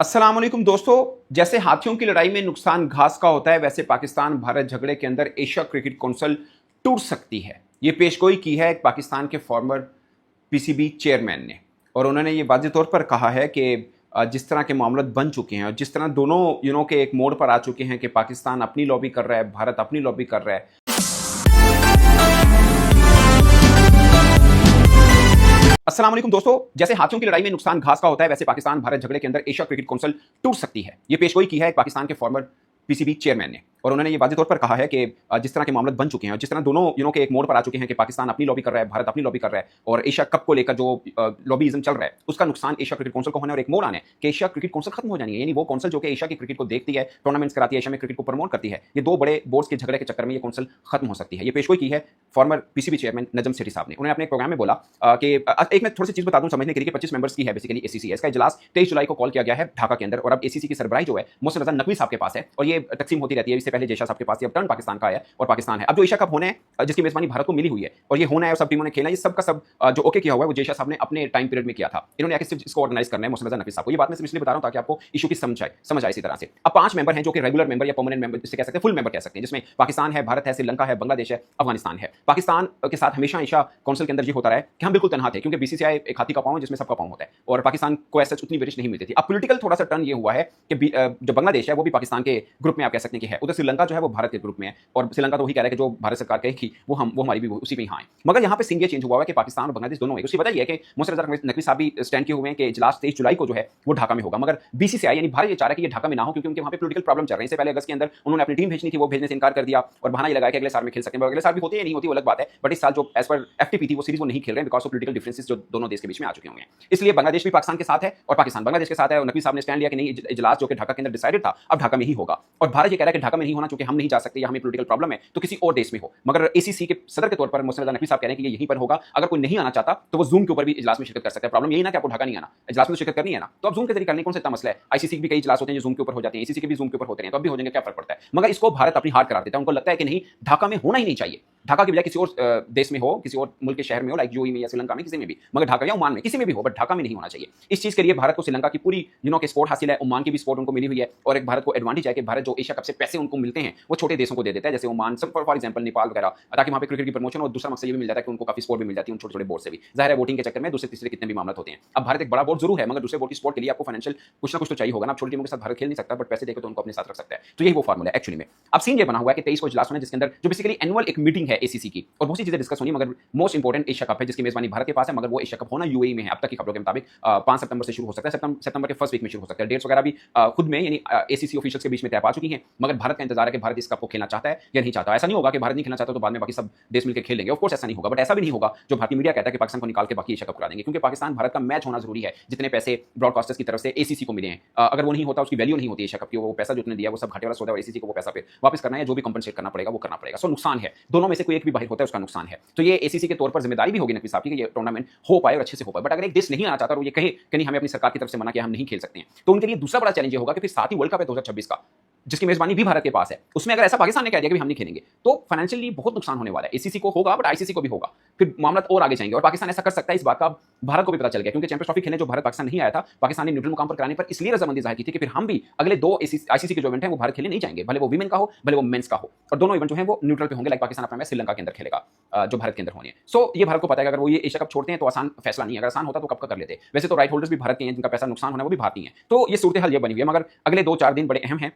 अस्सलाम वालेकुम दोस्तों। जैसे हाथियों की लड़ाई में नुकसान घास का होता है, वैसे पाकिस्तान भारत झगड़े के अंदर एशिया क्रिकेट काउंसिल टूट सकती है। ये पेशगोई की है एक पाकिस्तान के फॉर्मर पीसीबी चेयरमैन ने, और उन्होंने ये वाज़ेह तौर पर कहा है कि जिस तरह के मामले बन चुके हैं और जिस तरह दोनों के एक मोड़ पर आ चुके हैं कि पाकिस्तान अपनी लॉबी कर रहा है, भारत अपनी लॉबी कर रहा है। अस्सलाम वालेकुम दोस्तों। जैसे हाथियों की लड़ाई में नुकसान घास का होता है, वैसे पाकिस्तान भारत झगड़े के अंदर एशिया क्रिकेट काउंसिल टूट सकती है। ये पेशगोई की है एक पाकिस्तान के फॉर्मर पीसीबी चेयरमैन ने, और उन्होंने ये वाज़ेह तौर पर कहा है कि जिस तरह के मामले बन चुके हैं और जिस तरह दोनों के एक मोड़ पर आ चुके हैं कि पाकिस्तान अपनी लॉबी कर रहा है, भारत अपनी लॉबी कर रहा है, और एशिया कप को लेकर जो लॉबीइज्म चल रहा है उसका नुकसान एशिया क्रिकेट काउंसिल को होने और एक मोड़ आने कि एशिया क्रिकेट काउंसिल खत्म हो जानी है। यानी वो काउंसिल जो कि एशिया की क्रिकेट को देखती है, टूर्नामेंट्स कराती है, एशिया में क्रिकेट को प्रमोट करती है, ये दो बड़े बोर्ड्स के झगड़े के चक्कर में ये काउंसिल खत्म हो सकती है। ये पेशगोई की है farmer PCB chairman Najam Sethi साहब ने। उन्होंने अपने प्रोग्राम में बोला कि एक मैं थोड़ी सी चीज बता दूं समझने के लिए कि 25 मेंबर्स की है बेसिकली एसीसी है। इसका इजलास 23 जुलाई को कॉल किया गया है ढाका के अंदर, और अब एसीसी की सरबराही जो है मोहसिन रजा नकवी साहब के पास है, और ये तकसीम होती रहती है। इससे पहले जयशाह साहब के पास, अब टर्न पाकिस्तान का है और पाकिस्तान है। अब जो एशिया कप होने है जिसकी मेजबानी भारत को मिली हुई है और ये होना है और सब टीमों ने खेला, ये सब का सब जो ओके किया हुआ है वो जयशाह साहब ने अपने टाइम पीरियड में किया था। इन्होंने आके सिर्फ इसको ऑर्गेनाइज करना है मोहसिन रजा नकवी साहब को। ये बात मैं सिर्फ इसलिए बता रहा हूं ताकि आपको इशू की समझ आए इसी तरह से। अब 5 मेंबर हैं जो कि रेगुलर मेंबर या परमानेंट मेंबर जिसे कह सकते हैं, फुल मेंबर कह सकते हैं, जिसमें पाकिस्तान है, भारत है, श्रीलंका है, बांग्लादेश है, अफगानिस्तान है। पाकिस्तान के साथ हमेशा एशिया काउंसिल के अंदर ये होता रहा है कि हम बिल्कुल तनहा थे, क्योंकि बीसीसीआई एक हाथी का पांव है जिसमें सबका पांव होता है, और पाकिस्तान को ऐसा उतनी वरिष्ठ नहीं मिलती थी। अब पॉलिटिकल थोड़ा सा टर्न ये हुआ है कि जो बांग्लादेश है वो भी पाकिस्तान के ग्रुप में आप कह सकते हैं कि है, उधर श्रीलंका जो है वो भारत के ग्रुप में है, और श्रीलंका तो वही कह रहा है कि जो भारत सरकार कहेगी वो हमारी भी उसी में यहाँ है। मगर यहाँ पे सीन ये चेंज हुआ है कि पाकिस्तान और बांग्लादेश दोनों है। उसकी वजह यह है कि मोहसिन रजा नकवी साहब भी स्टैंड किए हुए हैं कि इजलास 23 जुलाई को जो है वो ढाका में होगा, मगर बीसीसीआई यानी भारत ये चाह रहा है कि ये ढाका में ना हो, क्योंकि उनके वहाँ पे पॉलिटिकल प्रॉब्लम चल रही है। इससे पहले अगस्त के अंदर उन्होंने अपनी टीम भेजनी थी, वो भेजने से इनकार कर दिया और बहाना ये लगाया कि अगले साल में खेल सकते हैं। अगले साल भी होती है नहीं होती वो अलग बात है, बट इस साल जो एज पर एफटीपी थी वो सीरीज वो नहीं खेल रहे हैं बिकॉज ऑफ पॉलिटिकल डिफरेंसेस जो दोनों देश के बीच में आ चुके होंगे। इसलिए बांग्लादेश भी पाकिस्तान के साथ है और पाकिस्तान बांग्लादेश के साथ है, और नकवी साहब ने स्टैंड लिया कि नहीं, इजलास जो कि ढाका के अंदर डिसाइडेड था अब ढाका में ही होगा, और भारत ये कह रहा है कि ढाका में नहीं होना क्योंकि हम नहीं जा सकते या हमें पॉलिटिकल प्रॉब्लम है, तो किसी और देश में हो। मगर एसीसी के सदर के तौर पर मोहसिन रजा नकवी साहब कह रहे हैं कि ये यहीं पर होगा। अगर कोई नहीं आना चाहता तो वो जूम के ऊपर भी इजलास में शिरकत कर सकता है। प्रॉब्लम यही ना कि आपको ढाका नहीं आना, इजलास में तो शिरकत करनी है ना, तो अब जूम के जरिए करने कौन सा इतना मसला है। आईसीसी के भी कई इजलास होते हैं जो जूम के ऊपर हो जाते हैं, एसीसी के भी जूम के ऊपर होते हैं, तो अब भी हो जाएंगे, क्या फर्क पड़ता है। मगर इसको भारत अपनी हार करार देता है। उनको लगता है कि नहीं, ढाका में होना ही नहीं चाहिए, ढाका की बजाय किसी और देश में हो, किसी और मुल्क के शहर में हो, लाइक यूएई में या श्रीलंका में, किसी में भी, मगर ढाका या ओमान में किसी में भी हो, बट ढाका में नहीं होना चाहिए। इस चीज के लिए भारत को श्रीलंका की पूरी के स्पोर्ट हासिल है, ओमान की भी स्पोर्ट उनको मिली हुई है, और एक भारत को एडवांटेज है कि भारत जो एशिया कप से पैसे उनको मिलते हैं वो छोटे देशों को दे देता है, जैसे ओमान फॉर एग्जाम्पल, नेपाल वगैरह, ताकि वहाँ पे क्रिकेट की प्रमोशन, और दूसरा मकसद ये भी मिल जाता है कि उनको काफी स्पोर्ट भी मिल जाती है उन छोटे छोटे बोर्ड से भी। जाहिर है वोटिंग के चक्कर में दूसरे तीसरे कितने भी मामले होते हैं। अब भारत एक बड़ा बोर्ड जरूर है, मगर दूसरे बोर्ड की स्पोर्ट के लिए आपको फाइनेंशियल कुछ ना कुछ तो चाहिए होगा ना। आप छोटी टीमों के साथ भारत खेल नहीं सकता, बट पैसे देकर तो उनको अपने साथ रख सकता है। तो यही वो फॉर्मूला है एक्चुअली में। अब सीन ये बना हुआ है कि 23 को इजलास होना है, जिसके अंदर जो बेसिकली एनुअल एक मीटिंग है एसीसी की, और बहुत सी चीजें डिस्कस होनी, मगर मोस्ट इंपोर्टेंट एशिया कप है जिसकी मेजबानी भारत के पास है, मगर वो एशिया कप होना यूएई में है। अब तक की खबरों के मुताबिक 5 सितंबर से शुरू हो सकता है, सितंबर के फर्स्ट वीक में शुरू हो सकता है। डेट्स वगैरह भी खुद में यानी एसीसी ऑफिशियल्स के बीच में तय पा चुकी हैं, मगर भारत का इंतजार है कि भारत इस कप को खेलना चाहता है या नहीं चाहता। ऐसा नहीं होगा कि भारत नहीं खेलना चाहता तो बाद में बाकी सब देश मिलकर खेल लेंगे, ऑफ कोर्स ऐसा नहीं होगा, बट ऐसा भी नहीं होगा जो भारतीय मीडिया कहता है कि पाकिस्तान को निकाल के बाकी एशिया कप करा देंगे, क्योंकि पाकिस्तान भारत का मैच होना जरूरी है। जितने पैसे ब्रॉडकास्टर्स की तरफ से एसीसी को मिले हैं, अगर वो नहीं होता उसकी वैल्यू नहीं होती एशिया कप की। वो पैसा जो उसने दिया वो सब घाटे वाला सौदा है, एसीसी को वो पैसा फिर वापस करना है, जो भी कंपनसेट करना पड़ेगा वो करना पड़ेगा। सो नुकसान है, दोनों में से कोई एक भी बाहर होता है उसका नुकसान है। तो ये एसीसी के तौर पर जिम्मेदारी भी होगी नकवी साहब की कि ये टूर्नामेंट हो पाए और अच्छे से हो पाए। बट अगर एक देश नहीं आना चाहता और ये कहे कि नहीं, हमें अपनी सरकार की तरफ से मना किया, हम नहीं खेल सकते हैं, तो उनके लिए दूसरा बड़ा चैलेंज ये होगा कि फिर साथ ही वर्ल्ड कप है 2026 का, जिसकी मेजबानी भी भारत के पास है, उसमें अगर ऐसा पाकिस्तान ने कह दिया कि हम नहीं खेलेंगे, तो फाइनेंशियली बहुत नुकसान होने वाला है। एसीसी को होगा बट आईसीसी को भी होगा, फिर मामला और आगे जाएंगे, और पाकिस्तान ऐसा कर सकता है। इस बात का भारत को भी पता चल गया, क्योंकि चैंपियंस ट्रॉफी खेलने जो भारत पाकिस्तान नहीं आया था, पाकिस्तान ने न्यूट्रल मुकाम पर कराने पर इसलिए रजामंदी जाहिर की थी कि फिर हम भी अगले 2 आईसीसी के जो इवेंट है वो भारत खेलने नहीं जाएंगे, भले वो वीमेन का हो भले वो मेंस का हो, और दोनों इवेंट जो है वो न्यूट्रल पे होंगे। लाइक पाकिस्तान अपना मैच श्रीलंका के अंदर खेलेगा जो भारत के अंदर होनी है। सो ये भारत को पता है कि अगर वो ये एशिया कप छोड़ते हैं तो आसान फैसला नहीं है, अगर आसान होता तो कब का कर लेते। वैसे तो राइट होल्डर्स भी भारत के हैं, जिनका पैसा नुकसान होना है वो भी भारतीय हैं। तो ये सूरत हाल ये बनी हुई है, मगर अगले 2-4 दिन बड़े अहम हैं